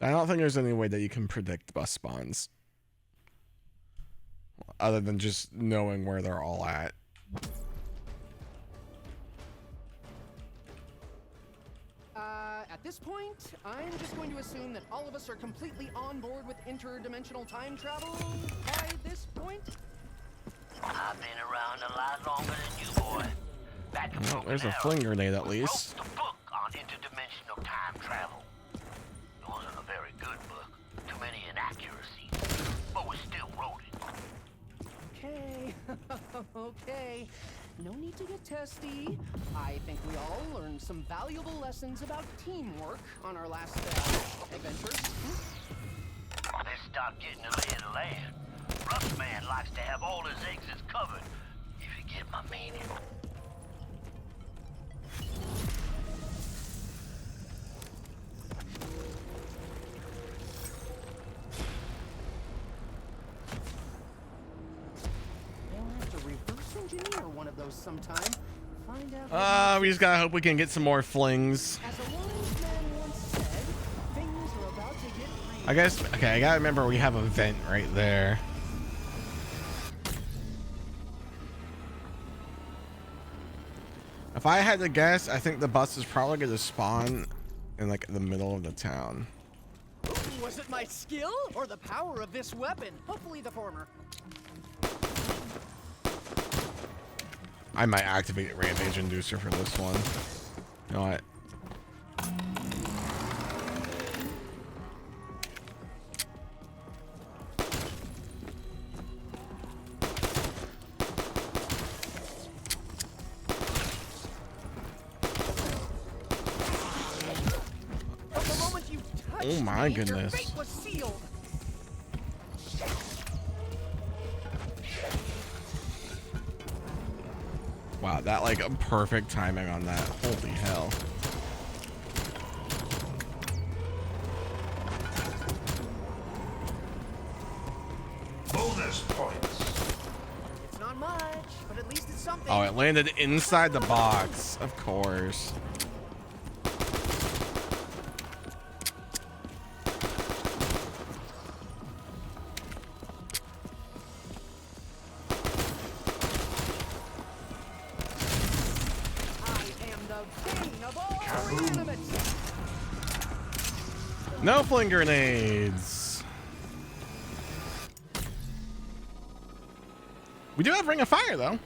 I don't think there's any way that you can predict bus spawns. Other than just knowing where they're all at. At this point, I'm just going to assume that all of us are completely on board with interdimensional time travel by this point. I've been around a lot longer than you, boy. Well, there's a fling grenade at least. Wrote the book on interdimensional time travel. It wasn't a very good book. Too many inaccuracies. But we still wrote it. Okay, okay. No need to get testy. I think we all learned some valuable lessons about teamwork on our last adventure. Let's start getting the lay of the land. Rough man likes to have all his exits covered, if you get my meaning. Engineer one of those sometime. Find out. We just gotta hope we can get some more flings. As a wise man once said, things are about to get real. I guess. Okay, I gotta remember we have a vent right there. If I had to guess, I think the bus is probably gonna spawn in like the middle of the town. Was it my skill or the power of this weapon? Hopefully the former. I might activate Rampage Inducer for this one. You know what? Oh my goodness. Your fate was sealed. Wow, that like a perfect timing on that. Holy hell. Bonus points. It's not much, but at least it's something. Oh, it landed inside the box. Of course. No fling grenades. We do have Ring of Fire though.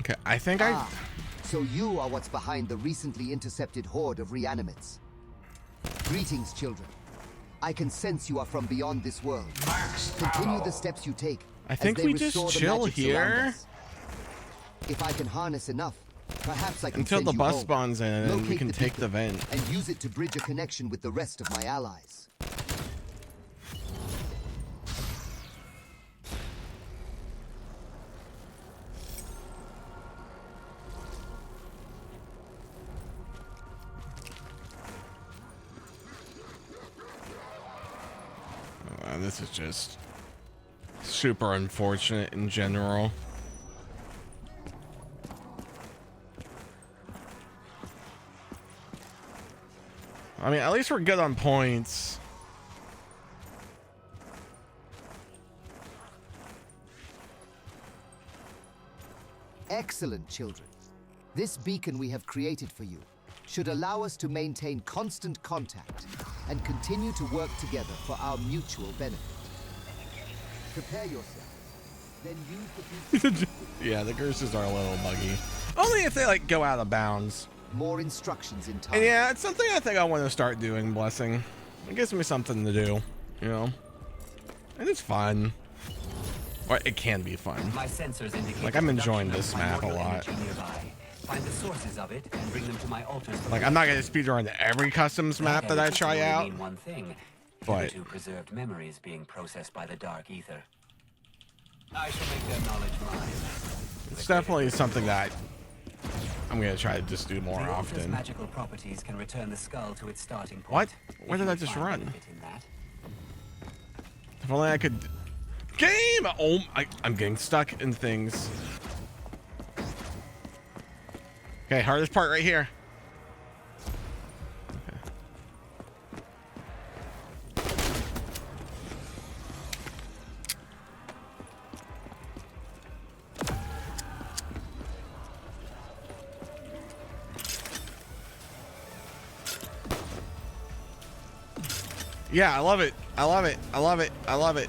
Okay, I think So you are what's behind the recently intercepted horde of reanimates. Greetings, children. I can sense you are from beyond this world. Continue the steps you take. I think we just chill here. If I can harness enough, perhaps I can until send the you bus home. spawns in and Locate we can the take the beacon vent. and use it to bridge a connection with the rest of my allies. This is just super unfortunate in general. I mean, at least we're good on points. Excellent, children. This beacon we have created for you should allow us to maintain constant contact and continue to work together for our mutual benefit. Prepare yourselves. Then use the beacon. Yeah, the curses are a little buggy. Only if they like go out of bounds. More instructions in time. And yeah, it's something I think I want to start doing, Blessing. It gives me something to do, you know? And it's fun. Or it can be fun. My sensors indicate like, I'm enjoying this map a lot. Find the sources of it and bring them to my altars. Like, I'm not going to speedrun every customs map that I try out. Mean one thing. But Two preserved memories being processed by the dark ether. I shall make their knowledge mine. It's definitely something that I'm going to try to just do more The often. magical properties can return the skull to its starting point. What? Where did I just run? If only I could... Game! Oh, I'm getting stuck in things. Okay, hardest part right here. Yeah, I love it. I love it. I love it. I love it.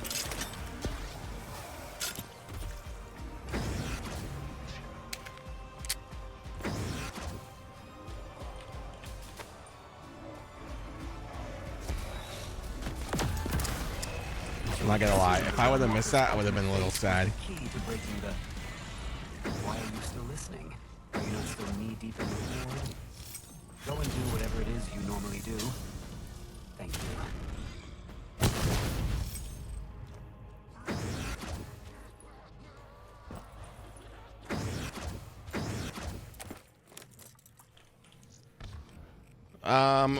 I'm not gonna lie. If I would have missed that, I would have been a little sad. Key to breaking the... Why are you still listening? Are you not still knee deep in the horde? Go and do whatever it is you normally do. Thank you.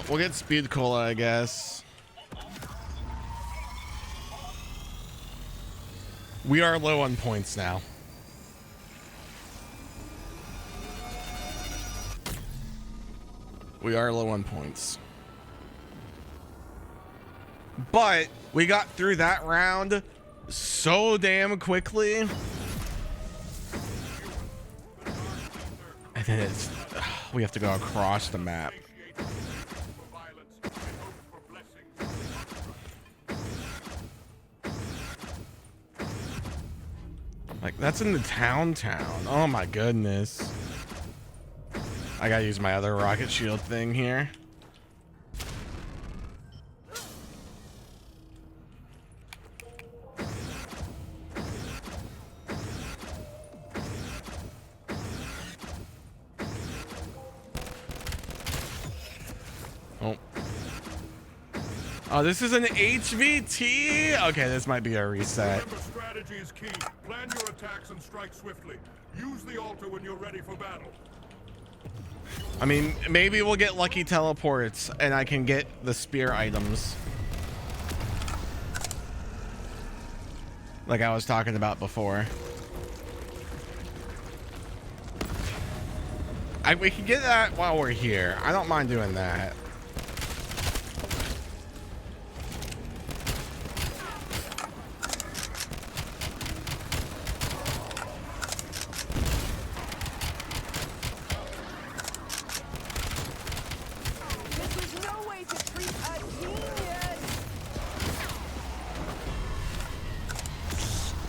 We'll get speed cola, I guess. We are low on points now. We are low on points. But we got through that round so damn quickly. And then it's, we have to go across the map. Like, that's in the town. Oh my goodness. I gotta use my other rocket shield thing here. Oh, this is an HVT? Okay, this might be a reset. Remember, strategy is key. Plan your attacks and strike swiftly. Use the altar when you're ready for battle. I mean, maybe we'll get lucky teleports and I can get the spear items. Like I was talking about before. We can get that while we're here. I don't mind doing that.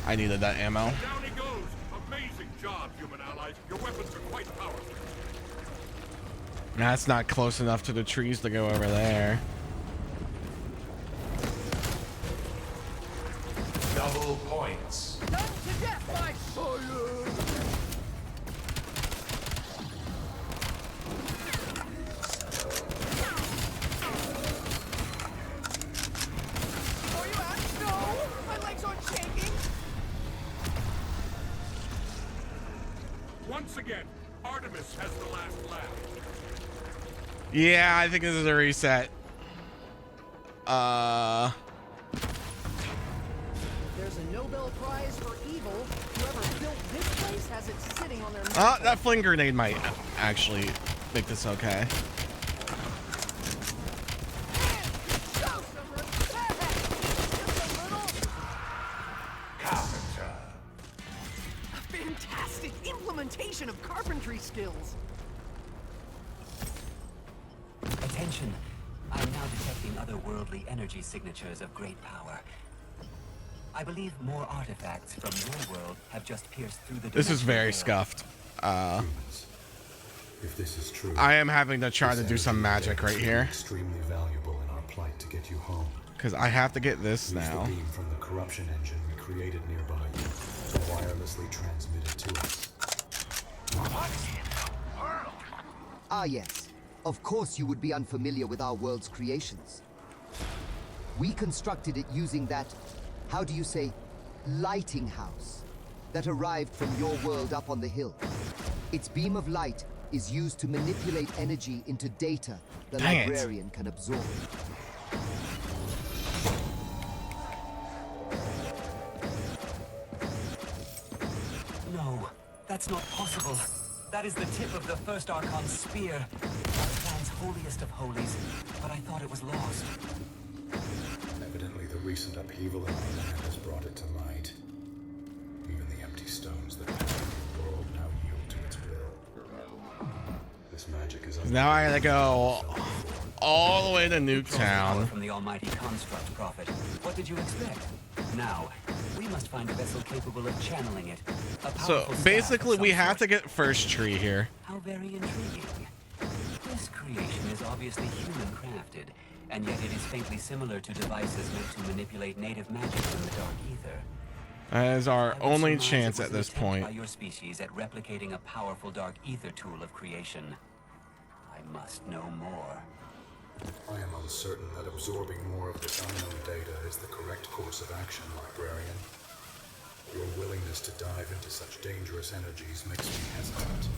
I needed that ammo. Down he goes. Amazing job, human allies. Your weapons are quite powerful. That's not close enough to the trees to go over there. Double points. Done to death by fire! Are you out? No! My legs aren't shaking! Once again, Artemis has the last laugh. Yeah, I think this is a reset. There's a Nobel Prize for evil. Whoever built this place has it sitting on their That fling grenade might actually make this okay. Show some respect! Just a little. Carpenter. A fantastic implementation of carpentry skills. Attention. I'm now detecting otherworldly energy signatures of great power. I believe more artifacts from your world have just pierced through the This is very veil. scuffed. If this is true, I am having to try to do some magic right here. Extremely valuable in our plight to get you home. Because I have to get this Use now. the beam from the corruption engine we created nearby to wirelessly transmit it to us. What in the world? Ah, yes. Of course you would be unfamiliar with our world's creations. We constructed it using that, how do you say, lighting house that arrived from your world up on the hill. Its beam of light is used to manipulate energy into data the Dang it. librarian can absorb. No, that's not possible. That is the tip of the first Archon's spear. Our plan's holiest of holies, but I thought it was lost. Evidently, the recent upheaval in our land has brought it to light. Even the empty stones that power the world now yield to its will. This magic is Now I gotta go all the way to Nuketown. From the almighty construct, Prophet. What did you expect? Now, we must find a vessel capable of channeling it. So basically, we have to get first tree here. How very intriguing. This creation is obviously human crafted, and yet it is faintly similar to devices meant to manipulate native magic from the dark ether. That is our I would only surmise chance it was at an this attempt point. by your species at replicating a powerful dark ether tool of creation. I must know more. I am uncertain that absorbing more of this unknown data is the correct course of action, Librarian. Your willingness to dive into such dangerous energies makes me hesitant.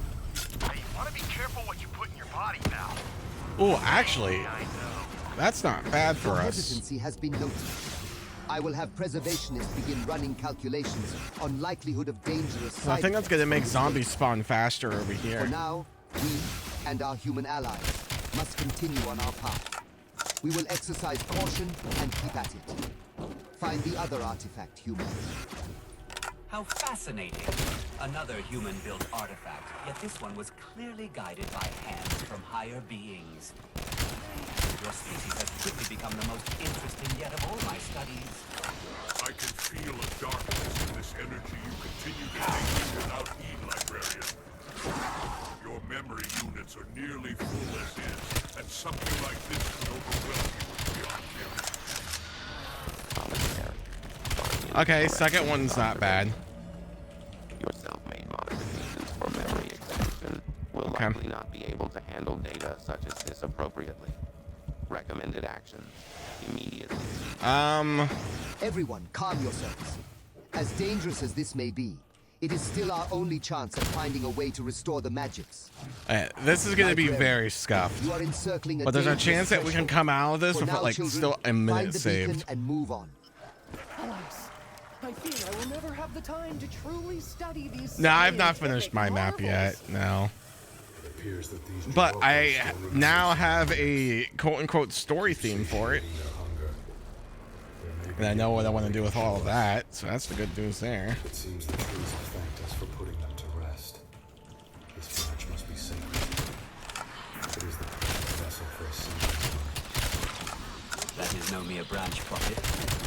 Hey, you want to be careful what you put in your body now. Oh, actually, I know. that's not bad for Your us. hesitancy has been noted. I will have preservationists begin running calculations on likelihood of dangerous So I think that's gonna make effects. zombies spawn faster over For here. now, we and our human allies must continue on our path. We will exercise caution and keep at it. Find the other artifact, human. How fascinating. Another human-built artifact, yet this one was clearly guided by hands from higher beings. Your species has quickly become the most interesting yet of all my studies. I can feel a darkness in this energy you continue to take in without heed, Librarian. Your memory units are nearly full as is, and something like this could overwhelm you beyond memory. Okay, second one's not bad. Your self-made modifications for memory extraction will likely not be able to handle data such as this appropriately. Recommended action: immediately. Everyone, calm yourselves. As dangerous as this may be, it is still our only chance at finding a way to restore the magics. This is gonna be very scuffed. You are encircling a But there's a dangerous chance that we can threshold. come out of this For with now, like children, still a find minute the saved. beacon and move on. Alas, I fear I will never have the time to truly study these. No, I've not scientific finished my map yet. marvels. No. It appears that these But new I orphans still now remain have a quote-unquote story theme for it. satiating their hunger. There may And I be know what I a want to do with all of way that, so that's the good news there. It seems the trees have thanked us for putting them to rest. This branch must be sacred. It is the perfect vessel for a single. That is no mere branch, Prophet.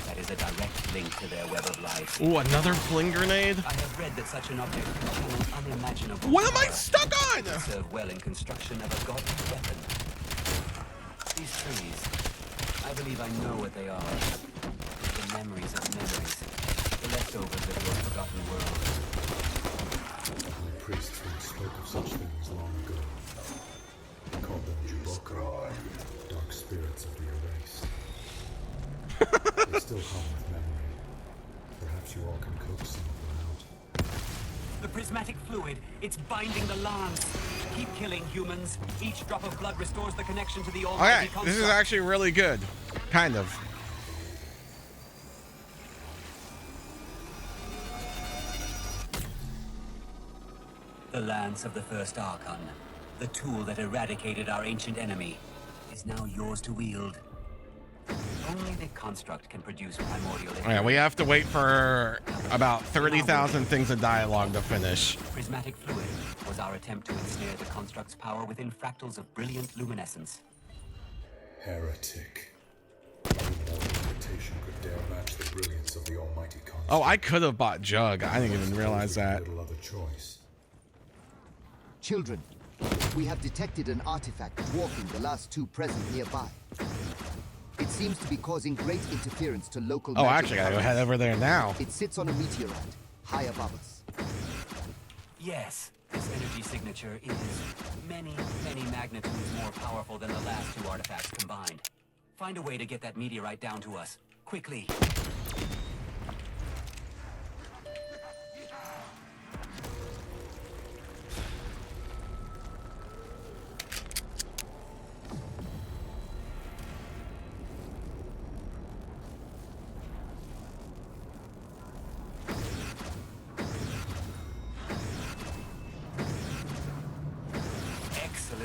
That is a direct link to their web of life. Ooh, another fling grenade? I have read that such an object can channel unimaginable What am I power. stuck on? It would serve well in construction of a godly weapon. These trees, I believe I know what they are. The memories of memories. The leftovers of your forgotten world. The high priests once spoke of such things long ago. They called them Juboko, dark spirits of the erased. They still hum with memory. Perhaps you all can coax some of them out. The prismatic fluid, it's binding the lands. Keep killing humans. Each drop of blood restores the connection to the almighty Okay, this is construct. actually really good. Kind of. The lance of the first Archon, the tool that eradicated our ancient enemy, is now yours to wield. Only the construct can produce primordial energy. Yeah, we have to wait for about 30,000 things of dialogue to finish. Prismatic fluid was our attempt to ensnare the construct's power within fractals of brilliant luminescence. Heretic. No imitation could dare match the brilliance of the almighty construct. Oh, I could have bought Jug. I didn't even realize that. Little other choice. Children, we have detected an artifact dwarfing the last two present nearby. It seems to be causing great interference to local Oh, magic actually, I gotta go currents. head over there now. It sits on a meteorite, high above us. Yes, this energy signature is many, many magnitudes more powerful than the last two artifacts combined. Find a way to get that meteorite down to us. Quickly.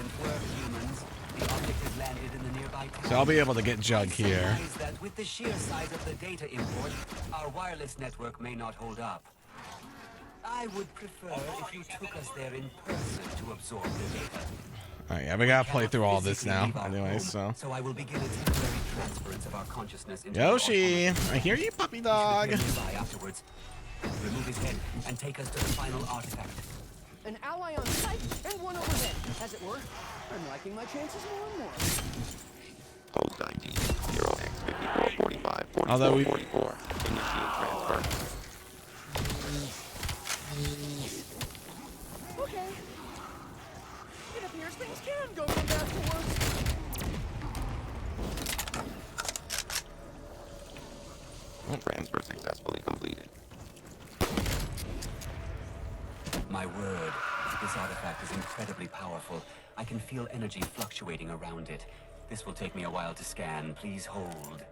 Excellent work, humans. The object has landed in the nearby town. So I'll be able to get Jug I here. surmise that with the sheer size of the data import, our wireless network may not hold up. I would prefer if you took us there in person to absorb the data. Alright, yeah, we gotta play through all this now. Anyway, so. So I will begin a temporary transference of our consciousness into Yoshi, I hear you, puppy dog. afterwards. Remove his head and take us to the final artifact. An ally on site and one overhead, as it were. I'm liking my chances more and more. Hold ID 0x5445 Although we 44. Initiate transfer. Okay. It appears things can go from bad to worse. Transfer successfully completed. My word, this artifact is incredibly powerful. I can feel energy fluctuating around it. This will take me a while to scan. Please hold.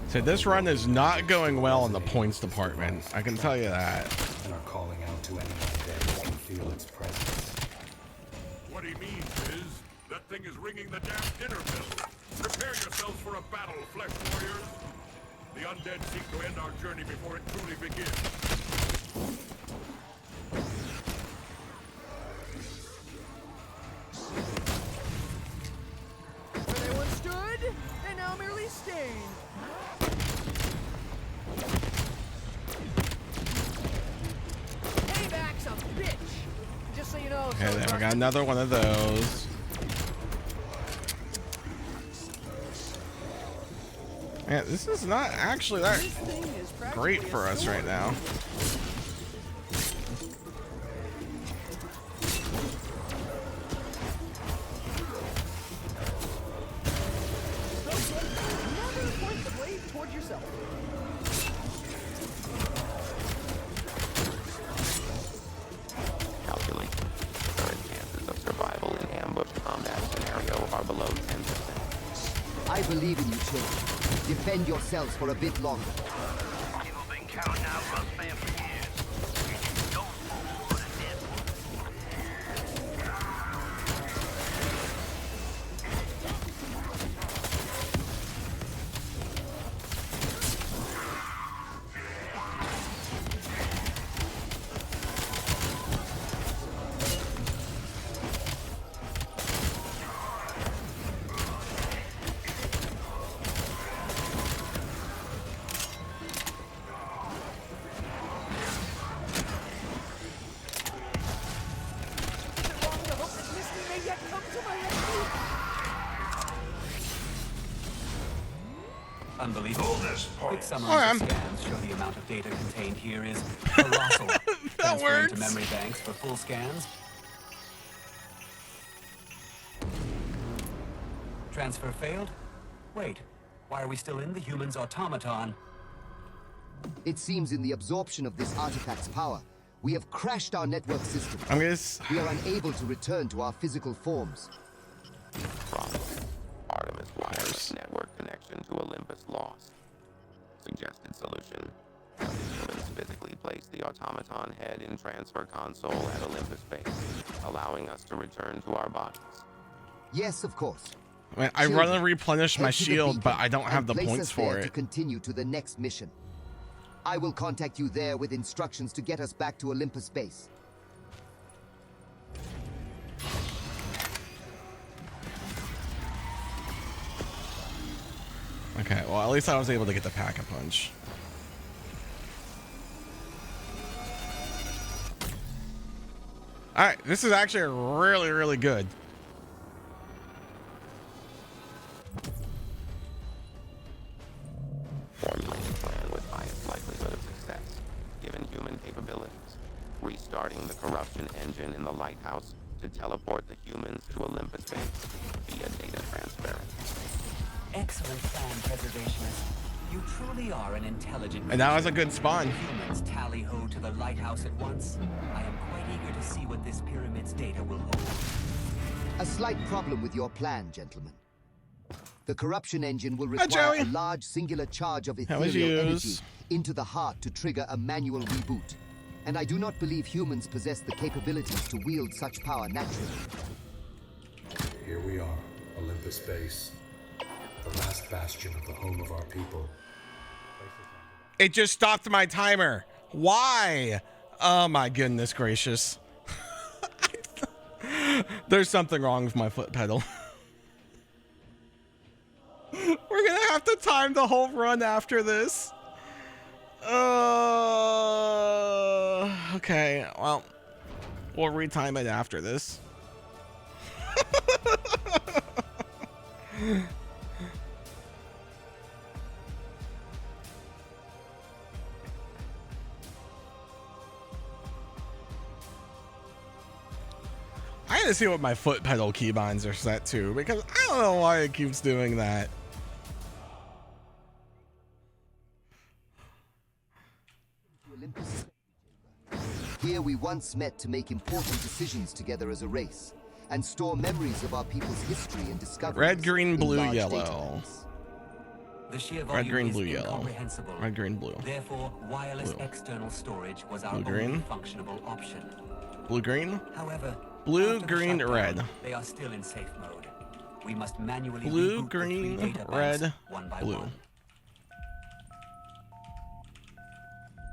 So this run is not going well in the points department. I can tell you that. And are calling out to anyone that can feel its presence. What he means is, that thing is ringing the damn dinner bell. Prepare yourselves for a battle, flesh warriors. The undead seek to end our journey before it truly begins. Where they once stood, and now merely stained. Payback's a bitch. Just so you know. Okay, there we got another one of those. Yeah, this is not actually that great for us right now. Never point the blade toward yourself. Calculate. Current chances of survival in ambush combat scenario are below 10%. I believe in you, children. Defend yourselves for a bit longer. People been counting out Russ Band for years. Don't fall for the dead one. Unbelievable. Quick summary Alright. scans show the amount of data contained here is colossal. Transferring works. to memory banks for full scans. Transfer failed? Wait, why are we still in the human's automaton? It seems in the absorption of this artifact's power, we have crashed our network system. I'm gonna. We are unable to return to our physical forms. Problem. Artemis wireless network connection to Olympus lost. Suggested solution. Have the humans physically place the automaton head in transfer console at Olympus base, allowing us to return to our bodies. Yes, of course. I Children, run to replenish my head to the shield, beacon but I don't have and the place points us for there to it. continue to the next mission. I will contact you there with instructions to get us back to Olympus base. Okay, well at least I was able to get the pack-a-punch. Alright, this is actually really, really good. Formulated plan with highest likelihood of success, given human capabilities. Restarting the corruption engine in the lighthouse to teleport the humans to Olympus base via data transference. Excellent plan, preservationist. You truly are an intelligent And that was a creature. good spawn. Humans tally-ho to the lighthouse at once. I am quite eager to see what this pyramid's data will hold. A slight problem with your plan, gentlemen. The corruption engine will Hi, require Joey. a large singular charge of How was ethereal energy yours? into the heart to trigger a manual reboot. And I do not believe humans possess the capabilities to wield such power naturally. Here we are, Olympus Base. The last bastion of the home of our people. It just stopped my timer. Why? Oh my goodness gracious. There's something wrong with my foot pedal. We're gonna have to time the whole run after this. Okay, well, we'll retime it after this. I gotta see what my foot pedal keybinds are set to, because I don't know why it keeps doing that. Olympus. Here we once met to make important decisions together as a race, and store memories of our people's history and discoveries. Red, green, in blue, large yellow. database. The sheer Red, volume green, is blue, yellow. incomprehensible. Red, green, blue. Therefore, wireless Blue. external storage was our Blue, only green. functionable option. Blue, green. However, Blue, after the green, shutdown, red. They are still in safe mode. We must manually Blue, reboot the 3 green, data red, banks one by blue. one.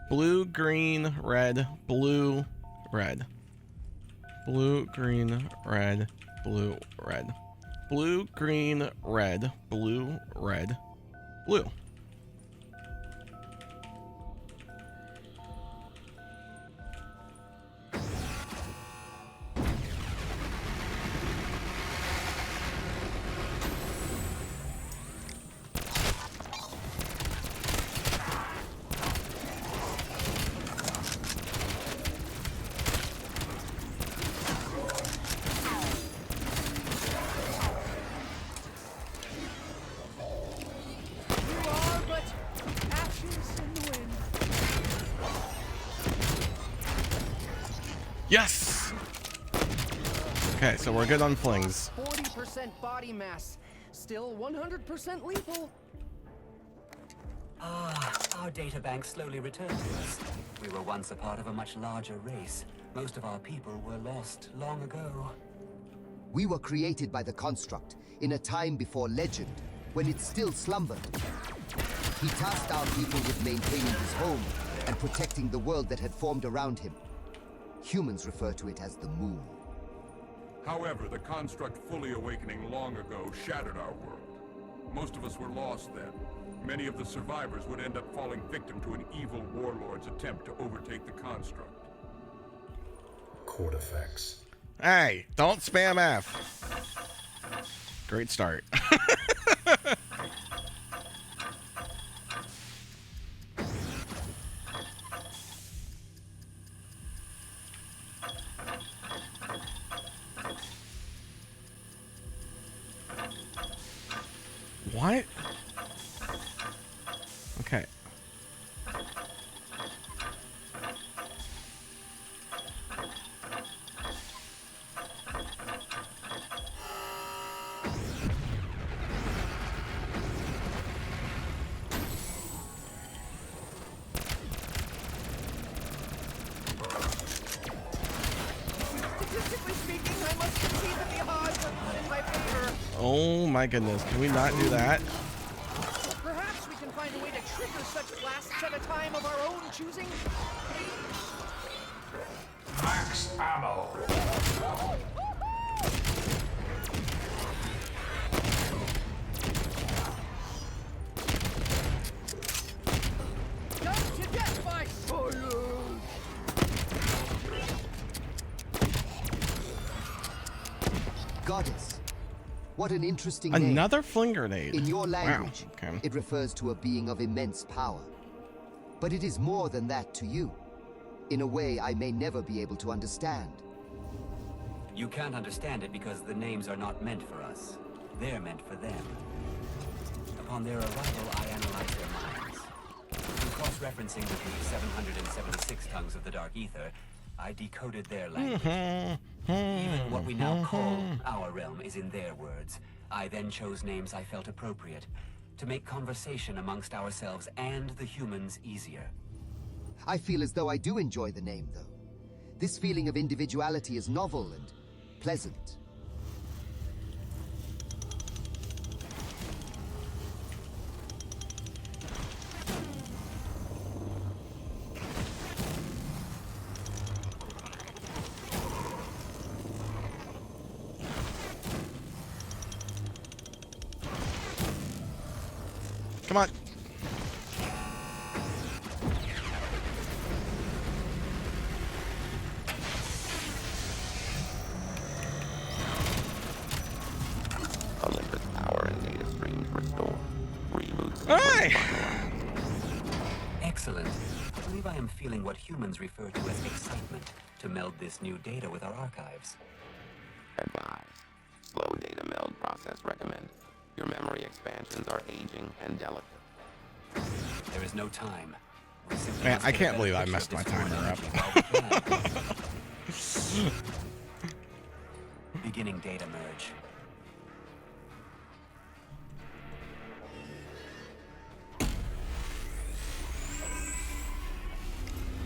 Blue, green, red, blue, red. Blue, green, red, blue, red. Blue, green, red, blue, red, blue. You are but ashes in the wind. Yes! Okay, so we're good on flings. 40% body mass. Still 100% lethal. Our data bank slowly returned to us. We were once a part of a much larger race. Most of our people were lost long ago. We were created by the construct in a time before legend, when it still slumbered. He tasked our people with maintaining his home and protecting the world that had formed around him. Humans refer to it as the moon. However, the construct fully awakening long ago shattered our world. Most of us were lost then. Many of the survivors would end up falling victim to an evil warlord's attempt to overtake the construct. Chord effects. Hey, don't spam F. Great start. What? Okay. Statistically speaking, I must concede that the odds are not in my favor. Oh my goodness. Can we not do that? Perhaps we can find a way to trigger such blasts at a time of our own choosing. Max ammo. Done to death by Soyuz! Goddess. What an interesting name. Another fling grenade. In your language, Wow. Okay. it refers to a being of immense power. But it is more than that to you. In a way I may never be able to understand. You can't understand it because the names are not meant for us. They're meant for them. Upon their arrival, I analyzed their minds. Through cross-referencing with the 776 tongues of the Dark Ether, I decoded their language. Even what we now call our realm is in their words. I then chose names I felt appropriate to make conversation amongst ourselves and the humans easier. I feel as though I do enjoy the name, though. This feeling of individuality is novel and pleasant. Come on. Olympus power and data streams restored. Reboots. Alright. Excellent. I believe I am feeling what humans refer to as excitement to meld this new data with our archives. Advise. Slow data meld process recommended. Your memory expansions are aging and delicate. There is no time. We simply Man, must I get a can't better believe I picture messed of my this timer foreign up. energy while we plan. Beginning data merge.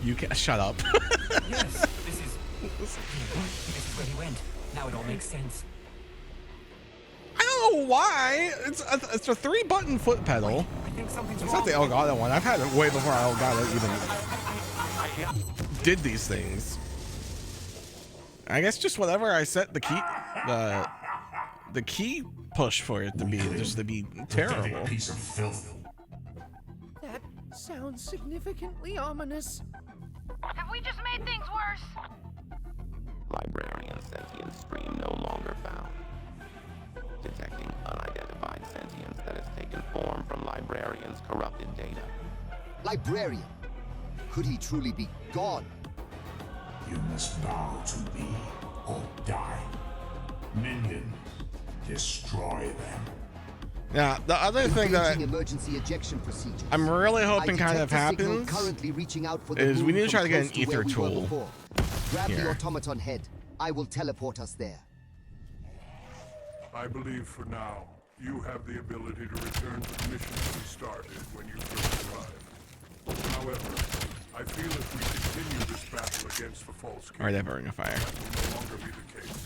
You can't shut up. Yes, this is where he went. Now it all makes sense. I don't know why. It's a 3-button foot pedal. I think something's It's wrong. not the Elgato one. I've had it way before Elgato even did these things. I guess just whatever I set the key push for it to be, just to be terrible. Piece of filth. That sounds significantly ominous. Have we just made things worse? Librarian sentient stream no longer found. Detecting unidentified sentience that has taken form from Librarian's corrupted data. Librarian? Could he truly be gone? You must bow to me or die. Minions, destroy them. Now, the other thing that Engaging emergency ejection procedures. I'm really hoping I kind of detect a signal happens currently reaching out for the is we moon need to from try to get close an ether where we were tool before. Grab here. the automaton head. I will teleport us there. I believe for now, you have the ability to return to the mission we started when you first arrived. However, I feel if we continue this battle against the false king, Alright, that Ring of Fire. that will no longer be the case.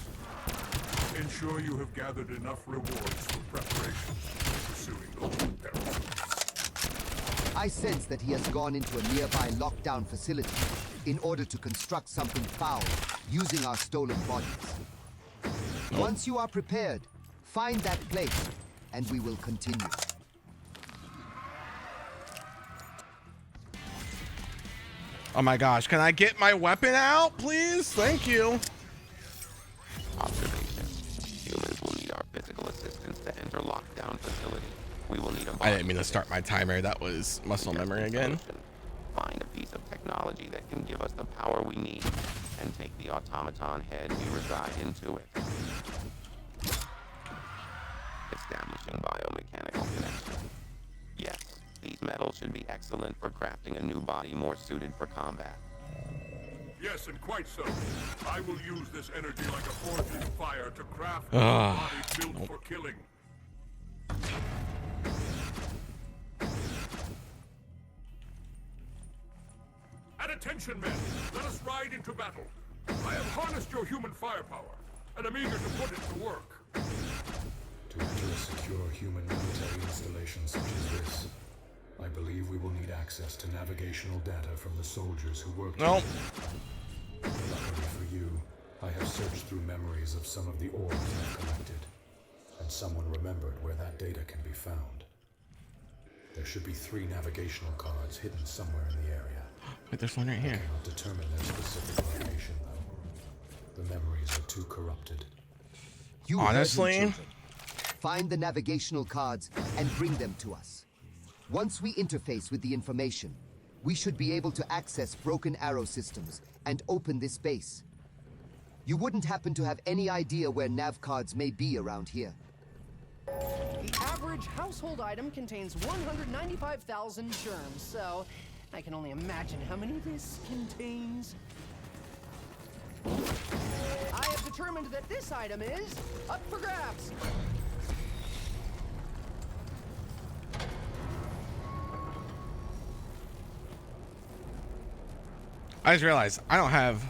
Ensure you have gathered enough rewards for preparation for pursuing those parasites. I sense that he has gone into a nearby lockdown facility in order to construct something foul using our stolen bodies. Once you are prepared, find that place and we will continue. Oh my gosh, can I get my weapon out, please? Thank you. Observation. Humans will need our physical assistance to enter lockdown facility. We will need a I didn't mean to start my timer. That was muscle memory again. Find a piece of technology that can give us the power we need and take the automaton head we reside into it. Establishing biomechanical connection. Yes, these metals should be excellent for crafting a new body more suited for combat. Yes, and quite so. I will use this energy like a forge in fire to craft a body built for killing. At attention, men! Let us ride into battle. I have harnessed your human firepower, and am eager to put it to work. To enter a secure human military installation such as this, I believe we will need access to navigational data from the soldiers who worked Well, here. Luckily for you, I have searched through memories of some of the orbs I've collected, and someone remembered where that data can be found. There should be 3 navigational cards hidden somewhere in the area. wait, there's one right I here. cannot determine their specific location, though. The memories are too corrupted. You heard him, Honestly? children. Find the navigational cards and bring them to us. Once we interface with the information, we should be able to access broken arrow systems and open this base. You wouldn't happen to have any idea where nav cards may be around here. The average household item contains 195,000 germs, so I can only imagine how many this contains. I have determined that this item is up for grabs. I just realized I don't have...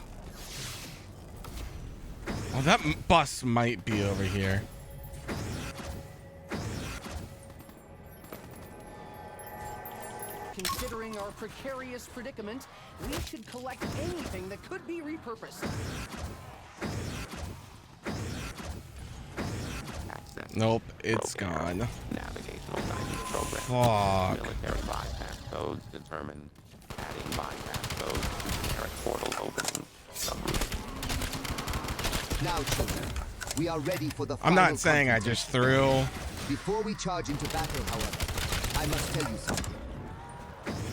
Oh, that bus might be over here. Considering our precarious predicament, we should collect anything that could be repurposed. Nope, it's gone. Navigational guidance program. Fuck. Military bypass codes determined. Adding bypass codes to generic portal opening. Subroutine. Now, children, we are ready for the I'm final not saying I just threw. Before we charge into battle, however, I must tell you something.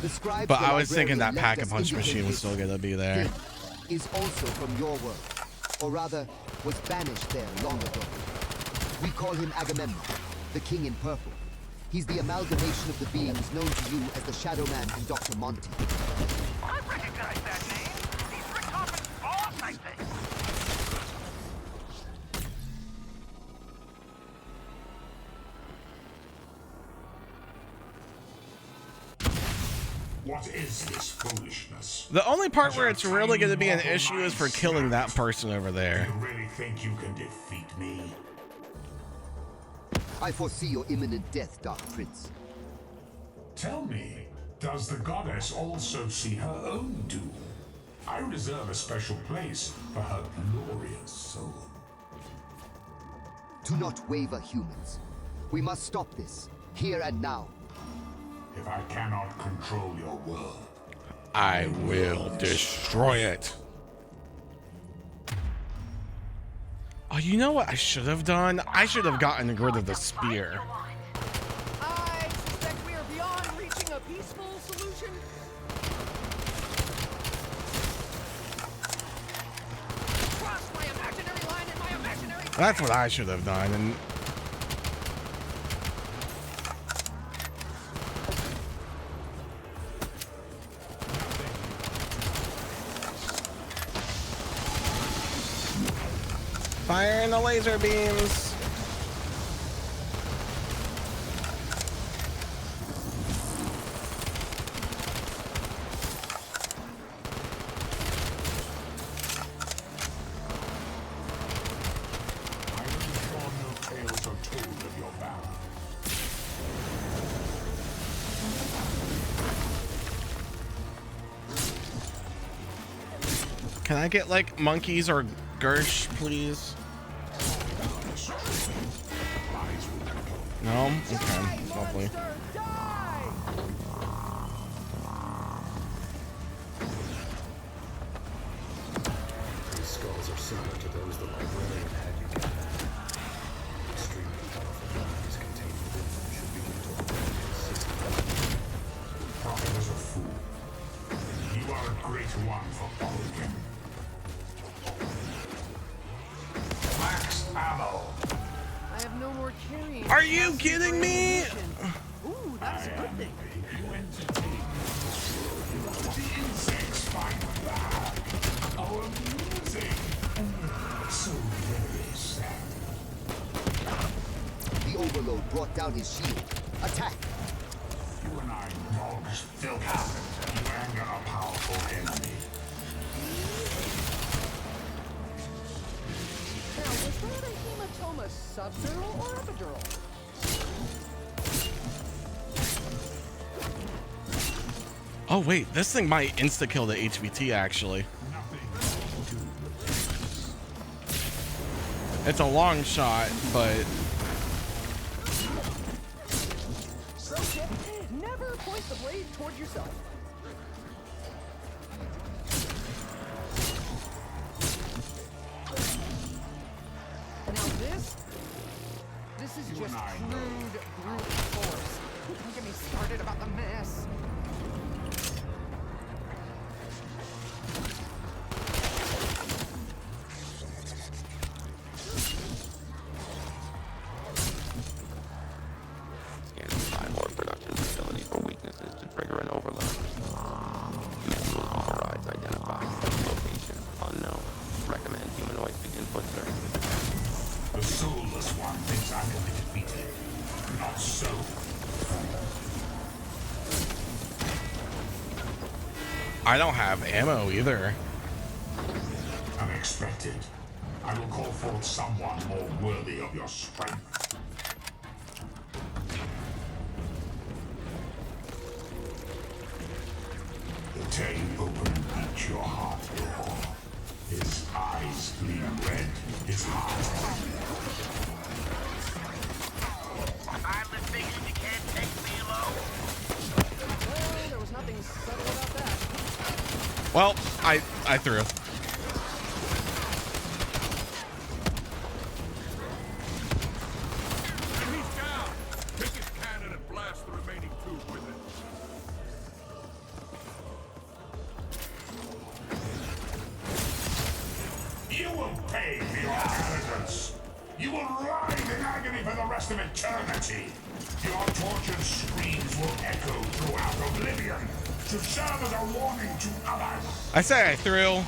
The scribe But the I was thinking that librarian left us pack-a-punch indicate machine was this still gonna be there. thing is also from your world, or rather, was banished there long ago. We call him Agamemnon, the King in Purple. He's the amalgamation of the beings known to you as the Shadow Man and Dr. Monty. I recognize that name. He's Rick Hoffin's boss, I think. What is this foolishness? The only part where it's really going to be an issue is for killing that person over there. You really think you can defeat me? I foresee your imminent death, Dark Prince. Tell me, does the goddess also see her own doom? I reserve a special place for her glorious soul. Do not waver, humans. We must stop this, here and now. If I cannot control your world, I will destroy it. Oh, you know what I should have done? I should have gotten rid of the spear. I suspect we are beyond reaching a peaceful solution. Cross my imaginary line and my imaginary... That's what I should have done. And fire in the laser beams. I am sure no tales are told of your valor. Can I get like monkeys or Gersh, please? No? Okay, lovely. These skulls are similar to those the librarian had you gather. Extremely powerful bodies contained within them should begin to operate in a system. Prophet is a fool. You are a great one for following him. Max ammo. I have no more carrying. Are you kidding me? Ooh, that's a good thing. You entertain. The insects find that. Our music. So very sad. The Overload brought down his shield. Attack! You and I dogs filth. You anger a powerful enemy. Now, was that a hematoma subdural or epidural? Oh wait, this thing might insta-kill the HVT actually. It's a long shot, but Pro tip, never point the blade toward yourself. Now this is just crude brute force. Don't get me started about the mess. Scanning cyborg production facility for weaknesses to trigger an overload. I don't have ammo either. Unexpected. I will call forth someone more worthy of your strength. The day you open and beat your heart raw. His eyes gleam red, his heart. I'm the biggest you can't take me alone. Well, there was nothing subtle about that. Well, I threw. And he's down. Take his cannon and blast the remaining two with it. You will pay for your arrogance. You will writhe in agony for the rest of eternity. Your tortured screams will echo throughout oblivion to serve as a warning to others. I say I threw.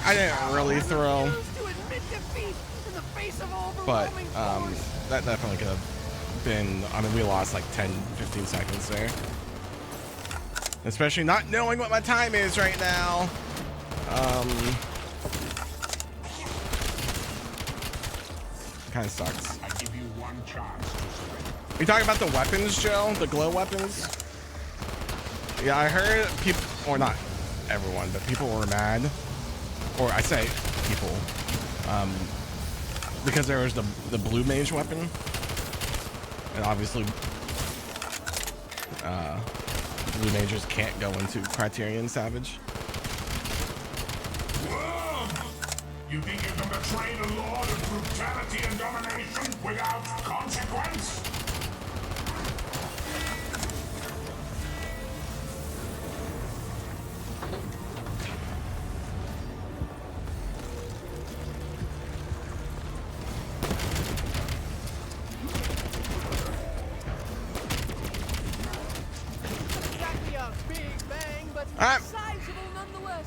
I didn't really throw, To admit defeat in the face of but overwhelming force. that definitely could have been. I mean, we lost like 10, 15 seconds there. Especially not knowing what my time is right now. Kind of sucks. I give you one chance to surrender. You talking about the weapons, Joe? The glow weapons? Yeah, I heard people, or not everyone, but people were mad. Or I say people, because there was the blue mage weapon, and obviously, blue mages can't go into Criterion Savage. You think you can betray the Lord of brutality and domination without consequence? Exactly a big bang, but Alright. sizable nonetheless.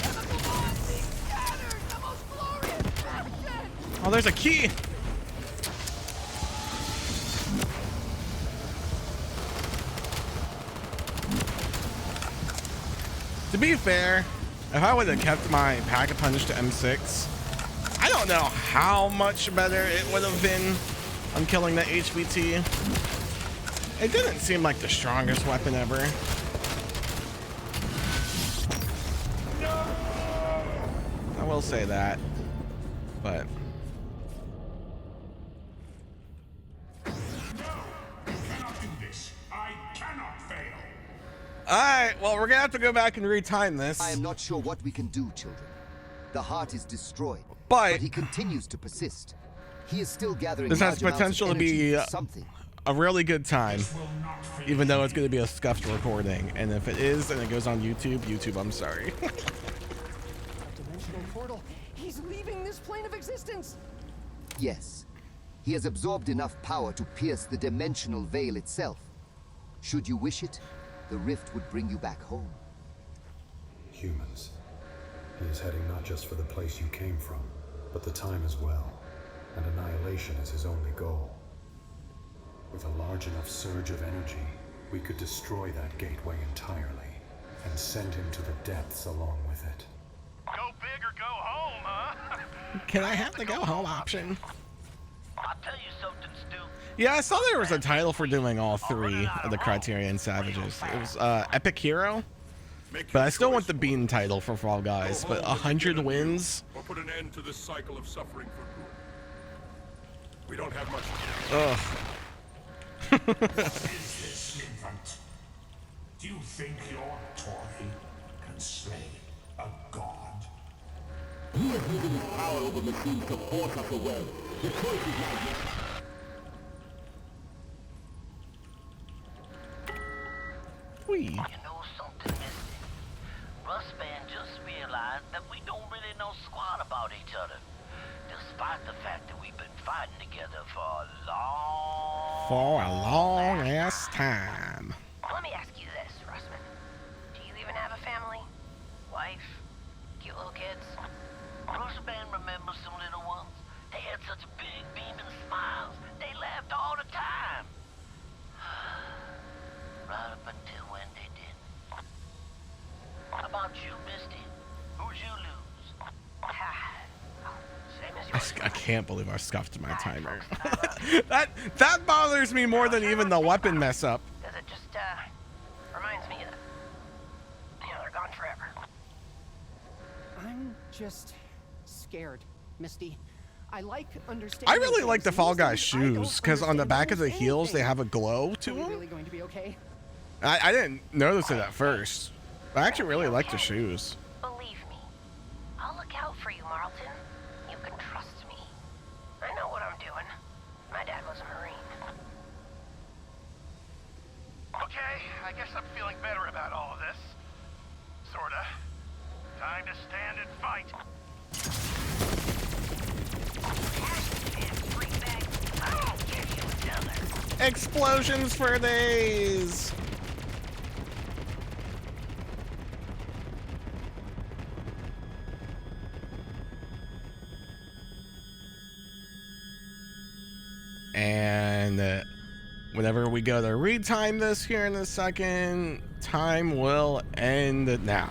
Chemical bombs being scattered! The most glorious action! Oh, there's a key. To be fair, if I would have kept my Pack-a-Punch to M6, I don't know how much better it would have been on killing that HVT. It didn't seem like the strongest weapon ever. I will say that, but Cannot do this. I cannot fail. alright, well, we're gonna have to go back and retime this. I am not sure what we can do, children. The heart is destroyed, But he continues to persist. He is still gathering this has large amounts of potential to energy be for something. a really good time, Will not fail. even though it's going to be a scuffed recording. And if it is and it goes on YouTube, I'm sorry. Dimensional portal. He's leaving this plane of existence. Yes. He has absorbed enough power to pierce the dimensional veil itself. Should you wish it, the rift would bring you back home. Humans. He is heading not just for the place you came from, but the time as well. And annihilation is his only goal. With a large enough surge of energy, we could destroy that gateway entirely and send him to the depths along with it. Go big or go home, huh? Can I have the go home option? I'll tell you something, Stu. Yeah, I saw there was a title for doing all three of the Criterion Savages. It was Epic Hero, but I still want the Bean title for Fall Guys. But 100 wins? Or put an end to this cycle of suffering for good. We don't have much. Ugh. What is this, infant? Do you think your toy can slay a god? Whee. You know something, Misty? Russ Band just realized that we don't really know squat about each other. Despite the fact that we've been fighting together for a long ass time. Let me ask you this, Russman. Do you even have a family? Wife? Cute little kids? Russ Band remembers some little ones. They had such big beaming smiles. They laughed all the time. I can't believe I scuffed my timer. that bothers me more than even the weapon mess up. Because it just, reminds me that, they're gone forever. I'm just scared, Misty. I like understanding. I really like the things, Fall and Guys sometimes I don't shoes because on the back of the understand heels they anything. have a glow to Are we them. really going to be okay? I didn't notice it at first. I actually really like the shoes. Believe me, I'll look out for you, Marlton. You can trust me. I know what I'm doing. My dad was a Marine. Okay, I guess I'm feeling better about all of this. Sorta. Time to stand and fight. I'll give you another. Explosions for days. And whenever we go to retime this here in a second, time will end now.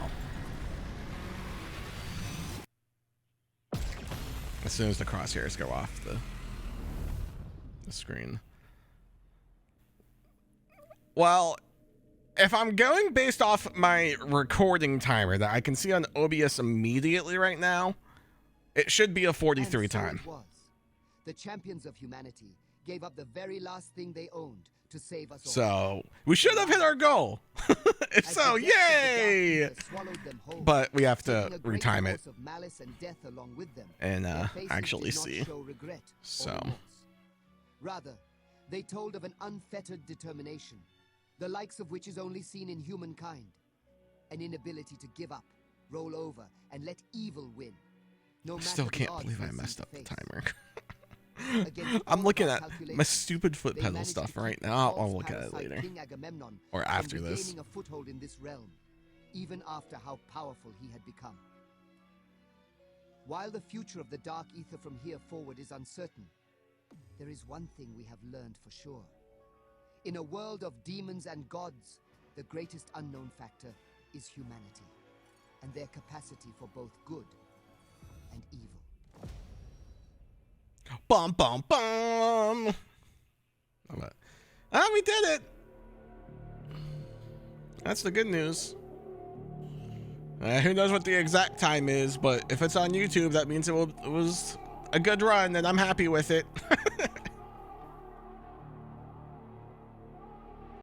As soon as the crosshairs go off the screen. Well, if I'm going based off my recording timer that I can see on OBS immediately right now, it should be a 43 And so time. it was. The champions of humanity gave up the very last thing they owned to save us all. So we should have hit our goal. If As so, the depths of the dark yay! ether swallowed them whole, But we have to taking a great retime it force of malice and death along with them, and their faces actually did not see. show regret or So. remorse. Rather, they told of an unfettered determination, the likes of which is only seen in humankind. An inability to give up, roll over, and let evil win. No I matter still the can't odds believe they I seem messed to up the face. timer. Against I'm all looking our at my calculations, stupid foot they pedal managed stuff to right keep the now. I'll false look at it parasite later. King Agamemnon Or from after this. regaining a foothold in this realm, even after how powerful he had become. While the future of the dark ether from here forward is uncertain, there is one thing we have learned for sure. In a world of demons and gods, the greatest unknown factor is humanity, and their capacity for both good and evil. Bum bum bum. Ah, we did it. That's the good news. Who knows what the exact time is, but if it's on YouTube, that means it was a good run, and I'm happy with it.